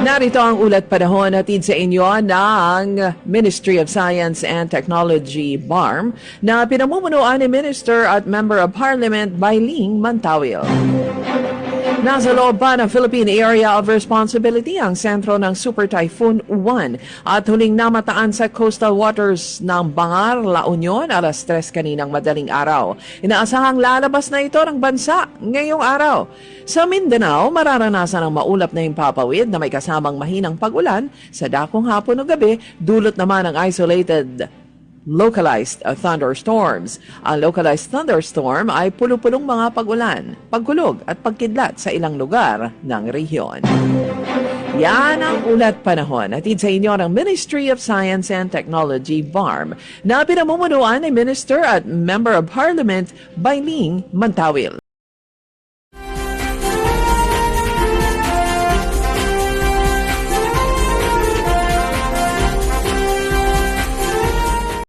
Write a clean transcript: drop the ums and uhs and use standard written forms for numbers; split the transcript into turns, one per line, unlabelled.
Narito ang ulat panahon hatid sa inyo ng Ministry of Science and Technology, BARM, na pinamumunuan ni Minister at Member of Parliament Bailing Mantawil. Nasa loob pa ng Philippine Area of Responsibility ang sentro ng Super Typhoon Uwan at huling namataan sa coastal waters ng Bangar, La Union, alas 3 kaninang madaling araw. Inaasahang lalabas na ito ng bansa ngayong araw. Sa Mindanao, mararanasan ang maulap na himpapawid na may kasamang mahinang pag-ulan sa dakong hapon o gabi, dulot naman ang isolated localized thunderstorms. Ang localized thunderstorm ay pulo-pulong mga pag-ulan, pagkulog at pagkidlat sa ilang lugar ng rehiyon. Yan ang ulat panahon. Hatid sa inyo ng Ministry of Science and Technology, BARM, na pinamumunuan ni Minister at Member of Parliament Bailing Mantawil.